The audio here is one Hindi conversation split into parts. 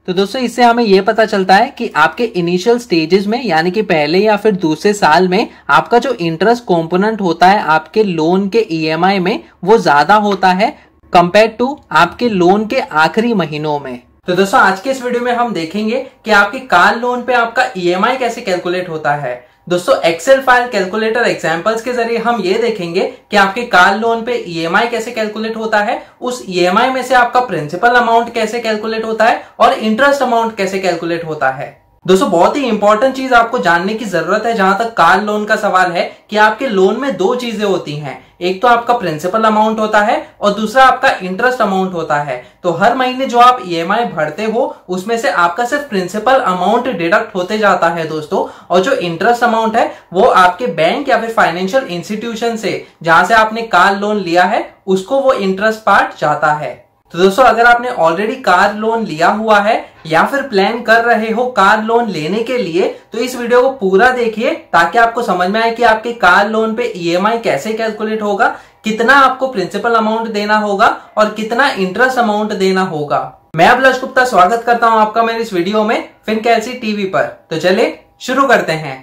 तो दोस्तों इससे हमें यह पता चलता है कि आपके इनिशियल स्टेजेस में यानी कि पहले या फिर दूसरे साल में आपका जो इंटरेस्ट कंपोनेंट होता है आपके लोन के ईएमआई में वो ज्यादा होता है कंपेयर टू आपके लोन के आखिरी महीनों में। तो दोस्तों आज के इस वीडियो में हम देखेंगे कि आपके कार लोन पे आपका ईएमआई कैसे कैलकुलेट होता है। दोस्तों एक्सेल फाइल कैलकुलेटर एग्जांपल्स के जरिए हम ये देखेंगे कि आपके कार लोन पे ईएमआई कैसे कैलकुलेट होता है, उस ईएमआई में से आपका प्रिंसिपल अमाउंट कैसे कैलकुलेट होता है और इंटरेस्ट अमाउंट कैसे कैलकुलेट होता है। दोस्तों बहुत ही इंपॉर्टेंट चीज आपको जानने की जरूरत है जहां तक कार लोन का सवाल है कि आपके लोन में दो चीजें होती हैं, एक तो आपका प्रिंसिपल अमाउंट होता है और दूसरा आपका इंटरेस्ट अमाउंट होता है। तो हर महीने जो आप ईएमआई भरते हो उसमें से आपका सिर्फ प्रिंसिपल अमाउंट डिडक्ट होते जाता है दोस्तों, और जो इंटरेस्ट अमाउंट है वो आपके बैंक या फिर फाइनेंशियल इंस्टीट्यूशन से जहां से आपने कार लोन लिया है उसको वो इंटरेस्ट पार्ट जाता है। तो दोस्तों अगर आपने ऑलरेडी कार लोन लिया हुआ है या फिर प्लान कर रहे हो कार लोन लेने के लिए तो इस वीडियो को पूरा देखिए ताकि आपको समझ में आए कि आपके कार लोन पे ईएमआई कैसे कैलकुलेट होगा, कितना आपको प्रिंसिपल अमाउंट देना होगा और कितना इंटरेस्ट अमाउंट देना होगा। मैं अभिलाष गुप्ता स्वागत करता हूं आपका मेरे इस वीडियो में फिनकैलसी टीवी पर। तो चलिए शुरू करते हैं।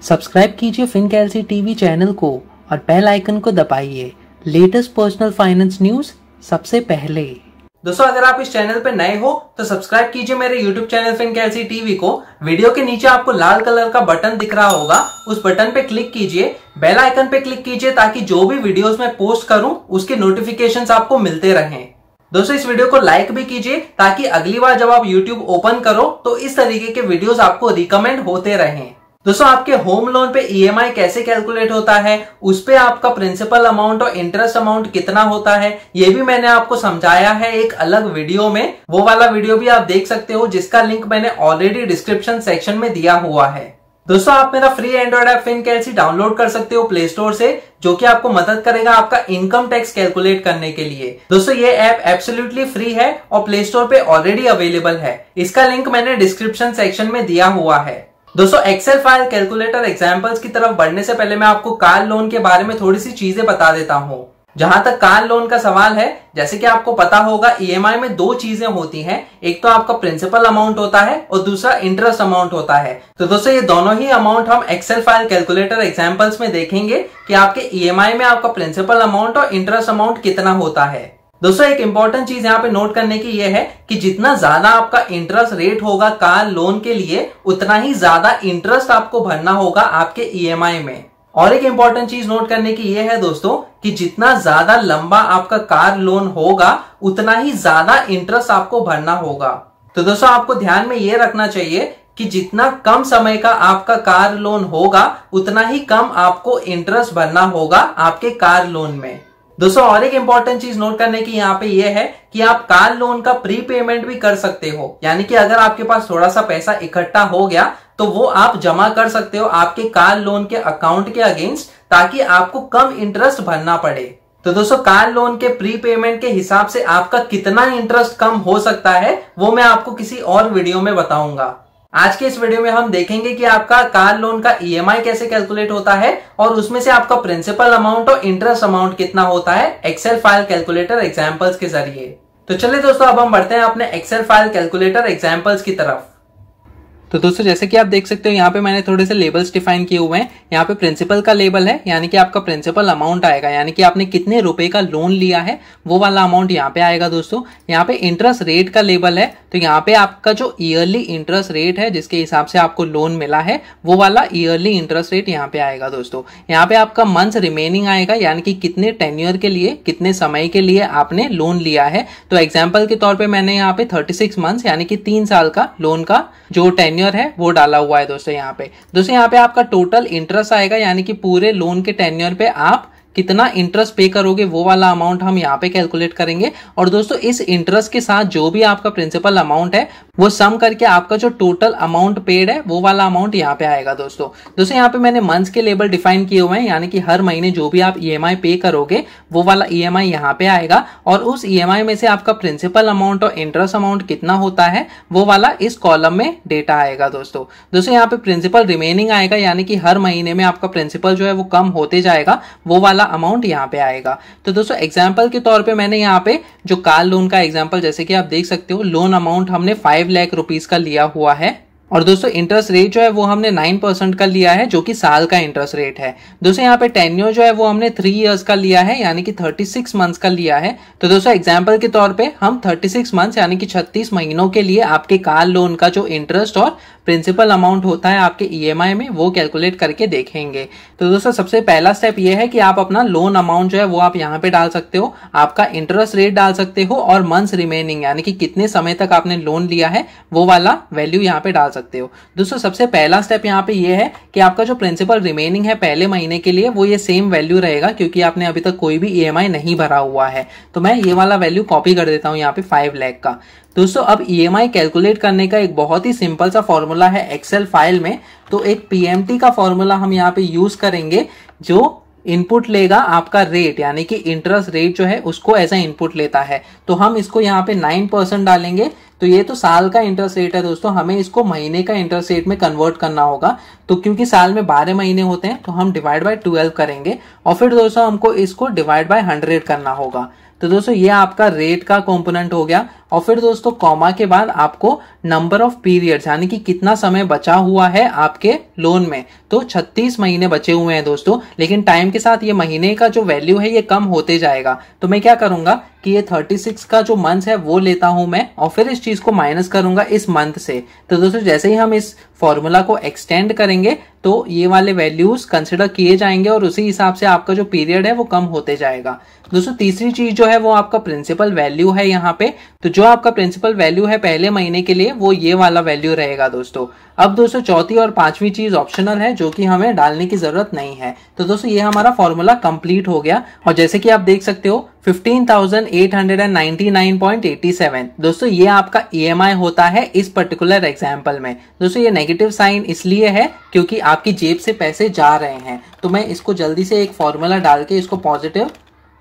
सब्सक्राइब कीजिए फिनकैलसी टीवी चैनल को और बेल आइकन को दबाइए लेटेस्ट पर्सनल फाइनेंस न्यूज सबसे पहले। दोस्तों अगर आप इस चैनल पे नए हो तो सब्सक्राइब कीजिए मेरे यूट्यूब चैनल फिनकैलसी टीवी को। वीडियो के नीचे आपको लाल कलर का बटन दिख रहा होगा, उस बटन पे क्लिक कीजिए, बेल आइकन पे क्लिक कीजिए ताकि जो भी वीडियोस मैं पोस्ट करूं उसके नोटिफिकेशंस आपको मिलते रहें। दोस्तों इस वीडियो को लाइक भी कीजिए ताकि अगली बार जब आप यूट्यूब ओपन करो तो इस तरीके के वीडियोस आपको रिकमेंड होते रहें। दोस्तों आपके होम लोन पे ईएमआई कैसे कैलकुलेट होता है, उस पे आपका प्रिंसिपल अमाउंट और इंटरेस्ट अमाउंट कितना होता है, ये भी मैंने आपको समझाया है एक अलग वीडियो में। वो वाला वीडियो भी आप देख सकते हो जिसका लिंक मैंने ऑलरेडी डिस्क्रिप्शन सेक्शन में दिया हुआ है। दोस्तों आप मेरा फ्री एंड्रॉइड ऐप फिनकैलसी डाउनलोड कर सकते हो प्ले स्टोर से, जो कि आपको मदद करेगा आपका इनकम टैक्स कैलकुलेट करने के लिए। दोस्तों ये ऐप एब्सोल्युटली फ्री है और प्ले स्टोर पे ऑलरेडी अवेलेबल है, इसका लिंक मैंने डिस्क्रिप्शन सेक्शन में दिया हुआ है। दोस्तों एक्सेल फाइल कैलकुलेटर एग्जांपल्स की तरफ बढ़ने से पहले मैं आपको कार लोन के बारे में थोड़ी सी चीजें बता देता हूं। जहां तक कार लोन का सवाल है, जैसे कि आपको पता होगा ईएमआई में दो चीजें होती हैं, एक तो आपका प्रिंसिपल अमाउंट होता है और दूसरा इंटरेस्ट अमाउंट होता है। तो दोस्तों ये दोनों ही अमाउंट हम एक्सेल फाइल कैलकुलेटर एग्जांपल्स में देखेंगे कि आपके ईएमआई में आपका प्रिंसिपल अमाउंट और इंटरेस्ट अमाउंट कितना होता है। दोस्तों एक इंपॉर्टेंट चीज यहाँ पे नोट करने की ये है कि जितना ज्यादा आपका इंटरेस्ट रेट होगा कार लोन के लिए उतना ही ज्यादा इंटरेस्ट आपको भरना होगा आपके ईएमआई में। और एक इंपॉर्टेंट चीज नोट करने की ये है दोस्तों कि जितना ज्यादा लंबा आपका कार लोन होगा उतना ही ज्यादा इंटरेस्ट आपको भरना होगा। तो दोस्तों आपको ध्यान में ये रखना चाहिए कि जितना कम समय का आपका कार लोन होगा उतना ही कम आपको इंटरेस्ट भरना होगा आपके कार लोन में। दोस्तों और एक इंपॉर्टेंट चीज नोट करने की यहाँ पे ये है कि आप कार लोन का प्री पेमेंट भी कर सकते हो, यानी कि अगर आपके पास थोड़ा सा पैसा इकट्ठा हो गया तो वो आप जमा कर सकते हो आपके कार लोन के अकाउंट के अगेंस्ट, ताकि आपको कम इंटरेस्ट भरना पड़े। तो दोस्तों कार लोन के प्री पेमेंट के हिसाब से आपका कितना इंटरेस्ट कम हो सकता है वो मैं आपको किसी और वीडियो में बताऊंगा। आज के इस वीडियो में हम देखेंगे कि आपका कार लोन का ईएमआई कैसे कैलकुलेट होता है और उसमें से आपका प्रिंसिपल अमाउंट और इंटरेस्ट अमाउंट कितना होता है एक्सेल फाइल कैलकुलेटर एग्जांपल्स के जरिए। तो चलिए दोस्तों अब हम बढ़ते हैं अपने एक्सेल फाइल कैलकुलेटर एग्जांपल्स की तरफ। तो दोस्तों जैसे कि आप देख सकते हो यहाँ पे मैंने थोड़े से लेबल्स डिफाइन किए हुए हैं। यहाँ पे प्रिंसिपल का लेबल है, यानी कि आपका प्रिंसिपल अमाउंट आएगा, यानी कि आपने कितने रुपए का लोन लिया है वो वाला अमाउंट यहाँ पे आएगा दोस्तों। यहाँ पे इंटरेस्ट रेट का लेबल है, तो यहाँ पे आपका जो ईयरली इंटरेस्ट रेट है जिसके हिसाब से आपको लोन मिला है वो वाला ईयरली इंटरेस्ट रेट यहाँ पे आएगा दोस्तों। यहाँ पे आपका मंथ्स रिमेनिंग आएगा, यानी कि कितने टेन्योर के लिए, कितने समय के लिए आपने लोन लिया है। तो एग्जाम्पल के तौर पर मैंने यहाँ पे 36 मंथ्स यानी कि 3 साल का लोन का जो टेन्योर है वो डाला हुआ है दोस्तों। यहाँ पे आपका टोटल इंटरेस्ट आएगा, यानी कि पूरे लोन के टेन्योर पे आप कितना इंटरेस्ट पे करोगे वो वाला अमाउंट हम यहाँ पे कैलकुलेट करेंगे। और दोस्तों इस इंटरेस्ट के साथ जो भी आपका प्रिंसिपल अमाउंट है वो सम करके आपका जो टोटल अमाउंट पेड है वो वाला अमाउंट यहाँ पे आएगा दोस्तों। यहाँ पे मैंने मंथ्स के लेबल डिफाइन किए हुए हैं, यानी कि हर महीने जो भी आप ईएमआई पे करोगे वो वाला ईएमआई यहाँ पे आएगा, और उस ईएमआई में से आपका प्रिंसिपल अमाउंट और इंटरेस्ट अमाउंट कितना होता है वो वाला इस कॉलम में डेटा आएगा दोस्तों। यहाँ पे प्रिंसिपल रिमेनिंग आएगा, यानी कि हर महीने में आपका प्रिंसिपल जो है वो कम होते जाएगा, वो वाला वाला अमाउंट यहाँ पे आएगा। तो दोस्तों एग्जाम्पल के तौर पे मैंने यहाँ पे जो कार लोन का एग्जाम्पल, जैसे कि आप देख सकते हो, लोन अमाउंट हमने 5 लाख रुपीज का लिया हुआ है और दोस्तों इंटरेस्ट रेट जो है वो हमने 9% का लिया है, जो कि साल का इंटरेस्ट रेट है। दोस्तों यहाँ पे टेन्योर जो है वो हमने 3 इयर्स का लिया है, यानी कि 36 मंथ्स का लिया है। तो दोस्तों एग्जाम्पल के तौर पे हम 36 मंथ्स यानी कि 36 महीनों के लिए आपके कार लोन का जो इंटरेस्ट और प्रिंसिपल अमाउंट होता है आपके ईएमआई में, वो कैलकुलेट करके देखेंगे। तो दोस्तों सबसे पहला स्टेप ये है कि आप अपना लोन अमाउंट जो है वो आप यहाँ पे डाल सकते हो, आपका इंटरेस्ट रेट डाल सकते हो और मंथ्स रिमेनिंग यानी कि कितने समय तक आपने लोन लिया है वो वाला वैल्यू यहाँ पे डाल सकते हो। दोस्तों सबसे पहला स्टेप यहाँ पे ये है कि आपका जो प्रिंसिपल रिमेनिंग है पहले महीने के लिए वो ये सेम वैल्यू रहेगा, क्योंकि आपने अभी तक कोई भी ईएमआई नहीं भरा हुआ है। तो मैं ये वाला वैल्यू कॉपी कर देता हूँ यहाँ पे 5 लाख का। दोस्तों अब ईएमआई कैलकुलेट करने का एक बहुत ही सिंपल सा फॉर्मूला है एक्सेल फाइल में। तो एक पीएमटी का फॉर्मूला हम यहाँ पे यूज करेंगे, जो इनपुट लेगा आपका रेट यानी कि इंटरेस्ट रेट जो है उसको ऐसा इनपुट लेता है। तो हम इसको यहाँ पे 9% डालेंगे। तो ये तो साल का इंटरेस्ट रेट है दोस्तों, हमें इसको महीने का इंटरेस्ट रेट में कन्वर्ट करना होगा। तो क्योंकि साल में 12 महीने होते हैं तो हम डिवाइड बाय 12 करेंगे और फिर दोस्तों हमको इसको डिवाइड बाय 100 करना होगा। तो दोस्तों ये आपका रेट का कंपोनेंट हो गया। और फिर दोस्तों कॉमा के बाद आपको नंबर ऑफ पीरियड्स यानी कि कितना समय बचा हुआ है आपके लोन में। तो 36 महीने बचे हुए हैं दोस्तों, लेकिन टाइम के साथ ये महीने का जो वैल्यू है ये कम होते जाएगा। तो मैं क्या करूंगा कि ये 36 का जो मंथ है वो लेता हूं मैं और फिर इस चीज को माइनस करूंगा इस मंथ से। तो दोस्तों जैसे ही हम इस फॉर्मूला को एक्सटेंड करेंगे तो ये वाले वैल्यूज कंसिडर किए जाएंगे और उसी हिसाब से आपका जो पीरियड है वो कम होते जाएगा। दोस्तों तीसरी चीज जो है वो आपका प्रिंसिपल वैल्यू है यहाँ पे। तो जो आपका प्रिंसिपल वैल्यू है पहले महीने के लिए वो ये वाला वैल्यू रहेगा दोस्तों। अब दोस्तों चौथी और पांचवी चीज ऑप्शनल है, जो कि हमें डालने की जरूरत नहीं है। तो दोस्तों ये हमारा फॉर्मूला कंप्लीट हो गया और जैसे कि आप देख सकते हो 15,899.87 दोस्तों ये आपका ईएमआई होता है इस पर्टिकुलर एग्जाम्पल में। दोस्तों ये नेगेटिव साइन इसलिए है क्योंकि आपकी जेब से पैसे जा रहे हैं। तो मैं इसको जल्दी से एक फॉर्मूला डाल के इसको पॉजिटिव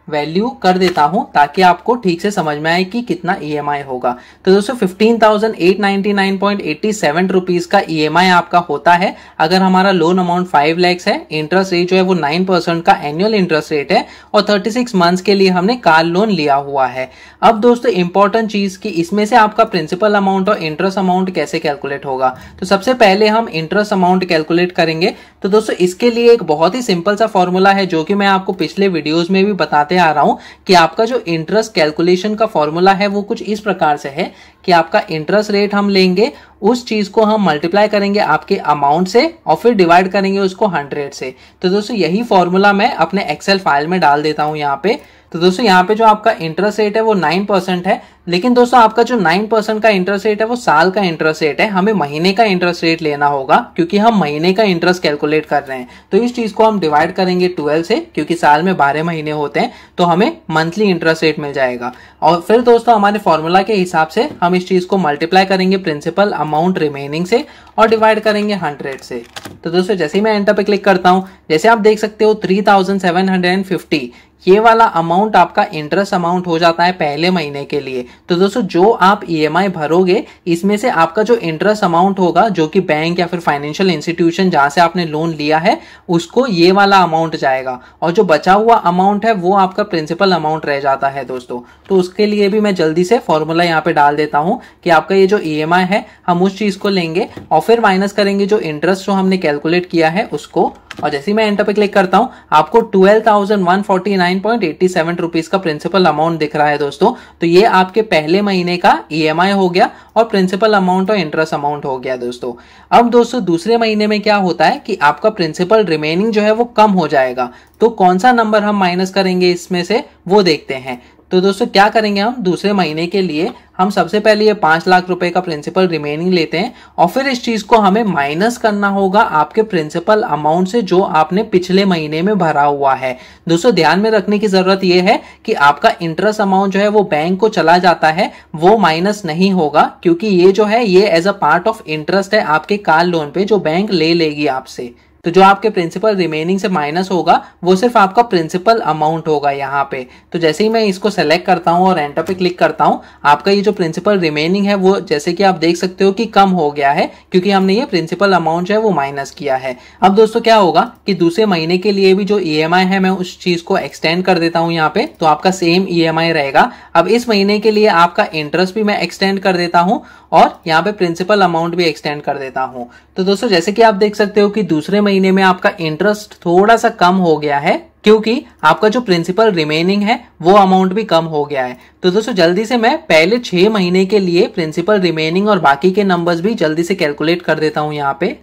वैल्यू कर देता हूं ताकि आपको ठीक से समझ में आए कि कितना ईएमआई होगा। तो दोस्तों 15,899.87 रुपीज का ईएमआई आपका होता है अगर हमारा लोन अमाउंट 5 लाख है। इंटरेस्ट रेट जो है वो 9% का एनुअल इंटरेस्ट रेट है और 36 मंथ्स के लिए हमने कार लोन लिया हुआ है। अब दोस्तों इंपॉर्टेंट चीज कि इसमें से आपका प्रिंसिपल अमाउंट और इंटरेस्ट अमाउंट कैसे कैलकुलेट होगा। तो सबसे पहले हम इंटरेस्ट अमाउंट कैलकुलेट करेंगे। तो दोस्तों इसके लिए एक बहुत ही सिंपल सा फॉर्मूला है, जो कि मैं आपको पिछले वीडियोस में भी बताते आ रहा हूं कि आपका जो इंटरेस्ट कैलकुलेशन का फॉर्मूला है वो कुछ इस प्रकार से है कि आपका इंटरेस्ट रेट हम लेंगे, उस चीज को हम मल्टीप्लाई करेंगे आपके अमाउंट से और फिर डिवाइड करेंगे उसको 100 से। तो दोस्तों यही फॉर्मूला मैं अपने एक्सेल फाइल में डाल देता हूं यहाँ पे। तो दोस्तों यहाँ पे जो आपका इंटरेस्ट रेट है वो 9% है, लेकिन दोस्तों आपका जो 9% का इंटरेस्ट रेट है वो साल का इंटरेस्ट रेट है, हमें महीने का इंटरेस्ट रेट लेना होगा क्योंकि हम महीने का इंटरेस्ट कैलकुलेट कर रहे हैं। तो इस चीज को हम डिवाइड करेंगे 12 से, क्योंकि साल में 12 महीने होते हैं, तो हमें मंथली इंटरेस्ट रेट मिल जाएगा। और फिर दोस्तों हमारे फॉर्मूला के हिसाब से हम इस चीज को मल्टीप्लाई करेंगे प्रिंसिपल अमाउंट रिमेनिंग से और डिवाइड करेंगे 100 से। तो दोस्तों जैसे ही मैं एंटर पे क्लिक करता हूं, जैसे आप देख सकते हो 3,750 ये वाला अमाउंट आपका इंटरेस्ट अमाउंट हो जाता है पहले महीने के लिए। तो दोस्तों जो आप ईएमआई भरोगे इसमें से आपका जो इंटरेस्ट अमाउंट होगा, जो कि बैंक या फिर फाइनेंशियल इंस्टीट्यूशन जहां से आपने लोन लिया है उसको ये वाला अमाउंट जाएगा और जो बचा हुआ अमाउंट है वो आपका प्रिंसिपल अमाउंट रह जाता है दोस्तों। तो उसके लिए भी मैं जल्दी से फॉर्मूला यहाँ पे डाल देता हूं कि आपका ये जो ईएमआई है हम उस चीज को लेंगे और फिर माइनस करेंगे जो इंटरेस्ट जो हमने कैलकुलेट किया है उसको। और जैसे ही मैं एंटर पे क्लिक करता हूं आपको 12,149.87 रुपीज का प्रिंसिपल अमाउंट दिख रहा है दोस्तों। तो ये आपके पहले महीने का ईएमआई हो गया और प्रिंसिपल अमाउंट और इंटरेस्ट अमाउंट हो गया दोस्तों। अब दोस्तों दूसरे महीने में क्या होता है कि आपका प्रिंसिपल रिमेनिंग जो है वो कम हो जाएगा। तो कौन सा नंबर हम माइनस करेंगे इसमें से वो देखते हैं। तो दोस्तों क्या करेंगे हम दूसरे महीने के लिए, हम सबसे पहले ये 5 लाख रुपए का प्रिंसिपल रिमेनिंग लेते हैं और फिर इस चीज को हमें माइनस करना होगा आपके प्रिंसिपल अमाउंट से जो आपने पिछले महीने में भरा हुआ है। दोस्तों ध्यान में रखने की जरूरत यह है कि आपका इंटरेस्ट अमाउंट जो है वो बैंक को चला जाता है, वो माइनस नहीं होगा, क्योंकि ये जो है ये as a part of interest है आपके कार लोन पे जो बैंक ले लेगी आपसे। तो जो आपके प्रिंसिपल रिमेनिंग से माइनस होगा वो सिर्फ आपका प्रिंसिपल अमाउंट होगा यहाँ पे। तो जैसे ही मैं इसको सेलेक्ट करता हूँ और एंटर पे क्लिक करता हूँ, आपका ये जो प्रिंसिपल रिमेनिंग है वो जैसे कि आप देख सकते हो कि कम हो गया है, क्योंकि हमने ये प्रिंसिपल अमाउंट जो है वो माइनस किया है। अब दोस्तों क्या होगा कि दूसरे महीने के लिए भी जो EMI है मैं उस चीज को एक्सटेंड कर देता हूँ यहाँ पे, तो आपका सेम EMI रहेगा। अब इस महीने के लिए आपका इंटरेस्ट भी मैं एक्सटेंड कर देता हूँ और यहाँ पे प्रिंसिपल अमाउंट भी एक्सटेंड कर देता हूँ। तो दोस्तों जैसे कि आप देख सकते हो कि दूसरे महीने में आपका इंटरेस्ट थोड़ा सा कम हो गया है, क्योंकि आपका जो प्रिंसिपल रिमेनिंग है वो अमाउंट भी कम हो गया है। तो दोस्तों जल्दी से मैं पहले 6 महीने के लिए प्रिंसिपल रिमेनिंग और बाकी के नंबर्स भी जल्दी से कैलकुलेट कर देता हूं यहाँ पे।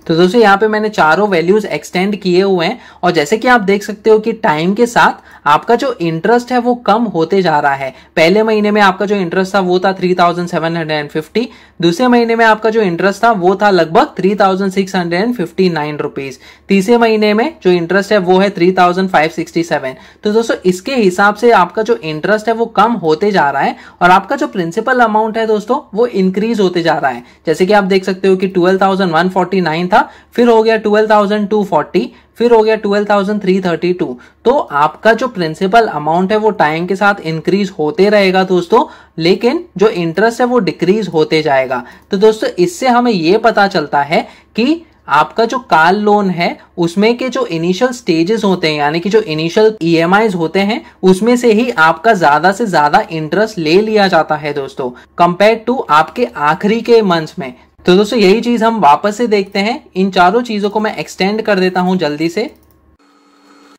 तो दोस्तों यहाँ पे मैंने चारों वैल्यूज एक्सटेंड किए हुए हैं और जैसे कि आप देख सकते हो कि टाइम के साथ आपका जो इंटरेस्ट है वो कम होते जा रहा है। पहले महीने में आपका जो इंटरेस्ट था वो था 3750, दूसरे महीने में आपका जो इंटरेस्ट था वो था लगभग 3659 रुपीज, तीसरे महीने में जो इंटरेस्ट है वो है 3567। तो दोस्तों इसके हिसाब से आपका जो इंटरेस्ट है वो कम होते जा रहा है और आपका जो प्रिंसिपल अमाउंट है दोस्तों वो इंक्रीज होते जा रहा है। जैसे कि आप देख सकते हो कि 12,149 था, फिर हो गया 12,240, फिर हो गया 12,332। तो आपका जो प्रिंसिपल अमाउंट है वो टाइम के साथ इंक्रीज होते रहेगा दोस्तों, लेकिन जो इंटरेस्ट है वो डिक्रीज होते जाएगा। तो दोस्तों इससे हमें ये पता चलता है कि आपका जो कार लोन है उसमें के जो इनिशियल स्टेजेस होते हैं, यानी कि जो इनिशियल EMIs होते हैं, उसमें से ही आपका ज्यादा से ज्यादा इंटरेस्ट ले लिया जाता है दोस्तों, कंपेयर टू आपके आखिरी के मंथ्स में। तो दोस्तों यही चीज हम वापस से देखते हैं। इन चारों चीजों को मैं एक्सटेंड कर देता हूं जल्दी से।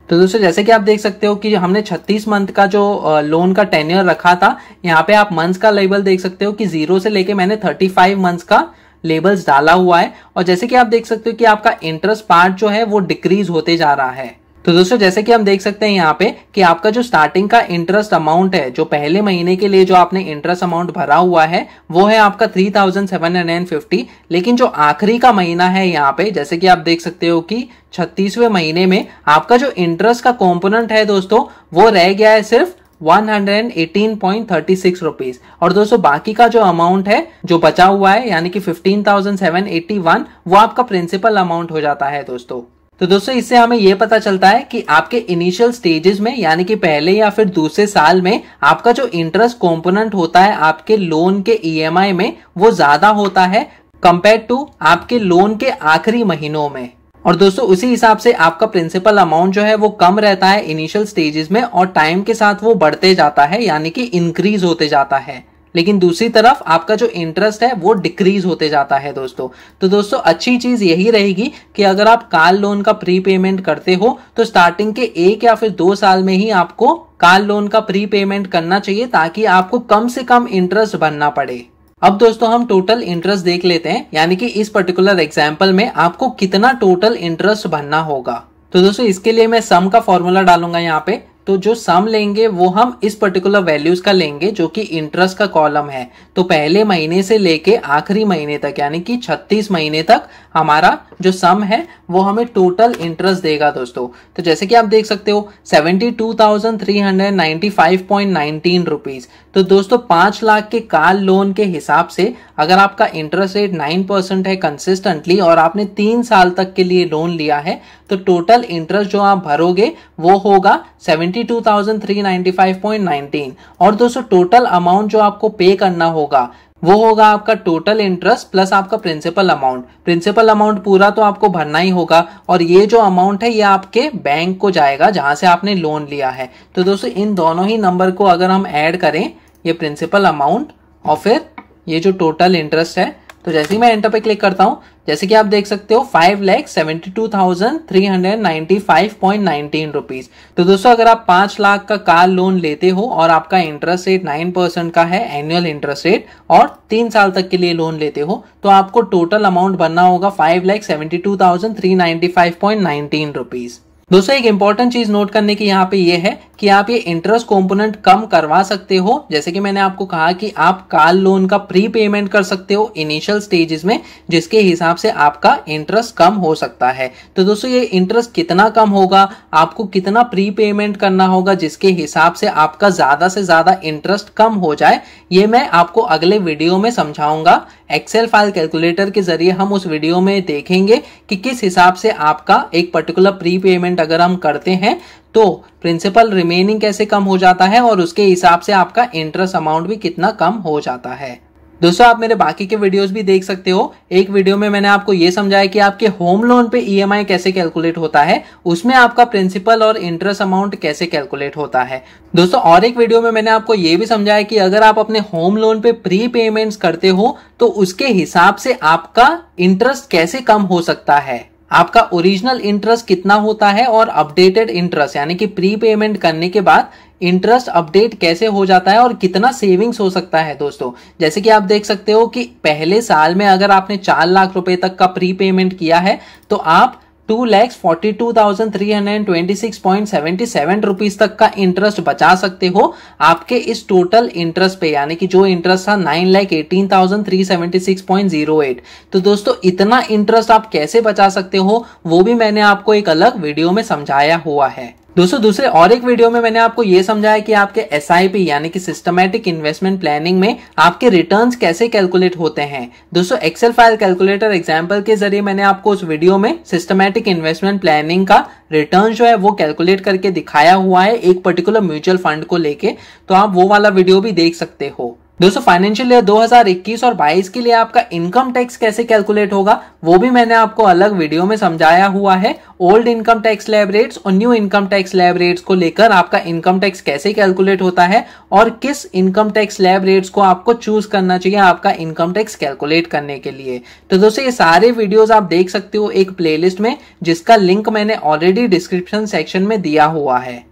तो दोस्तों जैसे कि आप देख सकते हो कि हमने 36 मंथ का जो लोन का टेन्योर रखा था, यहाँ पे आप मंथ्स का लेवल देख सकते हो कि 0 से लेके मैंने 35 मंथ्स का लेबल्स डाला हुआ है और जैसे कि आप देख सकते हो कि आपका इंटरेस्ट पार्ट जो है वो डिक्रीज होते जा रहा है। तो दोस्तों जैसे कि हम देख सकते हैं यहाँ पे कि आपका जो स्टार्टिंग का इंटरेस्ट अमाउंट है, जो पहले महीने के लिए जो आपने इंटरेस्ट अमाउंट भरा हुआ है वो है आपका 3750, लेकिन जो आखिरी का महीना है यहाँ पे जैसे कि आप देख सकते हो कि 36वें महीने में आपका जो इंटरेस्ट का कॉम्पोनेंट है दोस्तों वो रह गया है सिर्फ 118.36 रुपीज। और दोस्तों बाकी का जो अमाउंट है जो बचा हुआ है यानी कि 15,781 वो आपका प्रिंसिपल अमाउंट हो जाता है दोस्तों। तो दोस्तों इससे हमें यह पता चलता है कि आपके इनिशियल स्टेजेस में यानी कि पहले या फिर दूसरे साल में आपका जो इंटरेस्ट कॉम्पोनेंट होता है आपके लोन के EMI में वो ज्यादा होता है कंपेयर टू आपके लोन के आखिरी महीनों में। और दोस्तों उसी हिसाब से आपका प्रिंसिपल अमाउंट जो है वो कम रहता है इनिशियल स्टेजेस में और टाइम के साथ वो बढ़ते जाता है यानी कि इंक्रीज होते जाता है, लेकिन दूसरी तरफ आपका जो इंटरेस्ट है वो डिक्रीज होते जाता है दोस्तों। तो दोस्तों अच्छी चीज यही रहेगी कि अगर आप कार लोन का प्री पेमेंट करते हो तो स्टार्टिंग के 1 या फिर 2 साल में ही आपको कार लोन का प्री पेमेंट करना चाहिए ताकि आपको कम से कम इंटरेस्ट भरना पड़े। अब दोस्तों हम टोटल इंटरेस्ट देख लेते हैं, यानी कि इस पर्टिकुलर एग्जाम्पल में आपको कितना टोटल इंटरेस्ट भरना होगा। तो दोस्तों इसके लिए मैं सम का फॉर्मूला डालूंगा यहाँ पे। तो जो सम लेंगे वो हम इस पर्टिकुलर वैल्यूज का लेंगे जो कि इंटरेस्ट का कॉलम है। तो पहले महीने से लेके आखिरी महीने तक यानी कि 36 महीने तक हमारा जो सम है वो हमें टोटल इंटरेस्ट देगा दोस्तों। तो जैसे कि आप देख सकते हो 72,395.19 रुपीज। तो दोस्तों 5 लाख के कार लोन के हिसाब से अगर आपका इंटरेस्ट रेट 9% है कंसिस्टेंटली और आपने 3 साल तक के लिए लोन लिया है तो टोटल इंटरेस्ट जो आप भरोगे वो होगा 72,395.19। और दोस्तों टोटल अमाउंट जो आपको पे करना होगा वो होगा आपका टोटल इंटरेस्ट प्लस आपका प्रिंसिपल अमाउंट। प्रिंसिपल अमाउंट पूरा तो आपको भरना ही होगा और ये जो अमाउंट है ये आपके बैंक को जाएगा जहां से आपने लोन लिया है। तो दोस्तों इन दोनों ही नंबर को अगर हम ऐड करें, ये प्रिंसिपल अमाउंट और फिर ये जो टोटल इंटरेस्ट है, तो जैसे ही मैं एंटर पे क्लिक करता हूं जैसे कि आप देख सकते हो 5,72,395.19 रुपीज। तो दोस्तों अगर आप 5 लाख का कार लोन लेते हो और आपका इंटरेस्ट रेट 9% का है एनुअल इंटरेस्ट रेट और 3 साल तक के लिए लोन लेते हो तो आपको टोटल अमाउंट भरना होगा 5,72,395.19 रुपीज। दोस्तों एक इंपॉर्टेंट चीज नोट करने की यहाँ पे ये है कि आप ये इंटरेस्ट कंपोनेंट कम करवा सकते हो। जैसे कि मैंने आपको कहा कि आप कार लोन का प्री पेमेंट कर सकते हो इनिशियल स्टेजेस में, जिसके हिसाब से आपका इंटरेस्ट कम हो सकता है। तो दोस्तों ये इंटरेस्ट कितना कम होगा, आपको कितना प्री पेमेंट करना होगा जिसके हिसाब से आपका ज्यादा से ज्यादा इंटरेस्ट कम हो जाए, ये मैं आपको अगले वीडियो में समझाऊंगा। एक्सेल फाइल कैलकुलेटर के जरिए हम उस वीडियो में देखेंगे कि किस हिसाब से आपका एक पर्टिकुलर प्री पेमेंट अगर हम करते हैं तो प्रिंसिपल रिमेनिंग कैसे कम हो जाता है और उसके हिसाब से आपका इंटरेस्ट अमाउंट भी कितना कम हो जाता है। दोस्तों आप मेरे बाकी के वीडियोस भी देख सकते हो। एक वीडियो में मैंने आपको ये समझाया कि आपके होम लोन पे ईएमआई कैसे कैलकुलेट होता है, उसमें आपका प्रिंसिपल और इंटरेस्ट अमाउंट कैसे कैलकुलेट होता है। दोस्तों और एक वीडियो में मैंने आपको ये भी समझाया कि अगर आप अपने होम लोन पे प्री पेमेंट्स करते हो तो उसके हिसाब से आपका इंटरेस्ट कैसे कम हो सकता है, आपका ओरिजिनल इंटरेस्ट कितना होता है और अपडेटेड इंटरेस्ट यानी कि प्री पेमेंट करने के बाद इंटरेस्ट अपडेट कैसे हो जाता है और कितना सेविंग्स हो सकता है। दोस्तों जैसे कि आप देख सकते हो कि पहले साल में अगर आपने 4 लाख रुपए तक का प्री पेमेंट किया है तो आप 2,42,326.77 रुपीज तक का इंटरेस्ट बचा सकते हो आपके इस टोटल इंटरेस्ट पे, यानी कि जो इंटरेस्ट था 9,18,376.08। तो दोस्तों इतना इंटरेस्ट आप कैसे बचा सकते हो वो भी मैंने आपको एक अलग वीडियो में समझाया हुआ है। दोस्तों दूसरे और एक वीडियो में मैंने आपको यह समझाया कि आपके एसआईपी यानी कि सिस्टमैटिक इन्वेस्टमेंट प्लानिंग में आपके रिटर्न्स कैसे कैलकुलेट होते हैं। दोस्तों एक्सेल फाइल कैलकुलेटर एग्जांपल के जरिए मैंने आपको उस वीडियो में सिस्टमैटिक इन्वेस्टमेंट प्लानिंग का रिटर्न जो है वो कैलकुलेट करके दिखाया हुआ है एक पर्टिकुलर म्यूचुअल फंड को लेके, तो आप वो वाला वीडियो भी देख सकते हो। दोस्तों फाइनेंशियल ईयर 2021 और 22 के लिए आपका इनकम टैक्स कैसे कैलकुलेट होगा वो भी मैंने आपको अलग वीडियो में समझाया हुआ है। Old income tax slab rates और new income tax slab rates को लेकर आपका इनकम टैक्स कैसे कैलकुलेट होता है और किस इनकम टैक्स स्लैब रेट्स को आपको चूज करना चाहिए आपका इनकम टैक्स कैलकुलेट करने के लिए। तो दोस्तों ये सारे वीडियोस आप देख सकते हो एक प्लेलिस्ट में, जिसका लिंक मैंने ऑलरेडी डिस्क्रिप्शन सेक्शन में दिया हुआ है।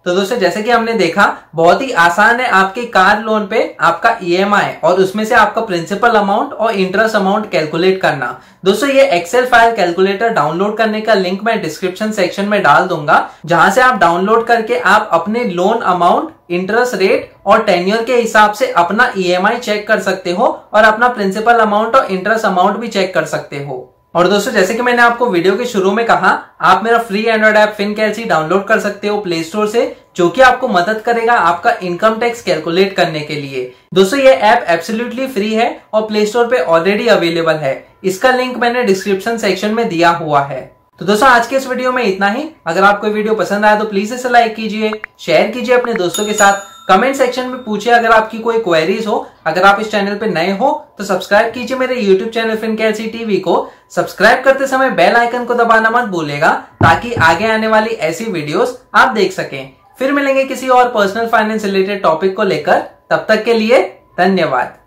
तो दोस्तों जैसे कि हमने देखा बहुत ही आसान है आपके कार लोन पे आपका ईएमआई और उसमें से आपका प्रिंसिपल अमाउंट और इंटरेस्ट अमाउंट कैलकुलेट करना। दोस्तों ये एक्सेल फाइल कैलकुलेटर डाउनलोड करने का लिंक मैं डिस्क्रिप्शन सेक्शन में डाल दूंगा, जहां से आप डाउनलोड करके आप अपने लोन अमाउंट, इंटरेस्ट रेट और टेन्योर के हिसाब से अपना ईएमआई चेक कर सकते हो और अपना प्रिंसिपल अमाउंट और इंटरेस्ट अमाउंट भी चेक कर सकते हो। और दोस्तों जैसे कि मैंने आपको वीडियो के शुरू में कहा, आप मेरा फ्री एंड्रॉइड ऐप फिनकैलसी डाउनलोड कर सकते हो प्ले स्टोर से, जो कि आपको मदद करेगा आपका इनकम टैक्स कैलकुलेट करने के लिए। दोस्तों ये ऐप एब्सोल्युटली फ्री है और प्ले स्टोर पे ऑलरेडी अवेलेबल है। इसका लिंक मैंने डिस्क्रिप्शन सेक्शन में दिया हुआ है। तो दोस्तों आज के इस वीडियो में इतना ही। अगर आपको वीडियो पसंद आया तो प्लीज इसे लाइक कीजिए, शेयर कीजिए अपने दोस्तों के साथ, कमेंट सेक्शन में पूछिए अगर आपकी कोई क्वेरीज हो। अगर आप इस चैनल पे नए हो तो सब्सक्राइब कीजिए मेरे यूट्यूब चैनल फिनकैलसी टीवी को। सब्सक्राइब करते समय बेल आइकन को दबाना मत भूलिएगा, ताकि आगे आने वाली ऐसी वीडियोस आप देख सकें। फिर मिलेंगे किसी और पर्सनल फाइनेंस रिलेटेड टॉपिक को लेकर, तब तक के लिए धन्यवाद।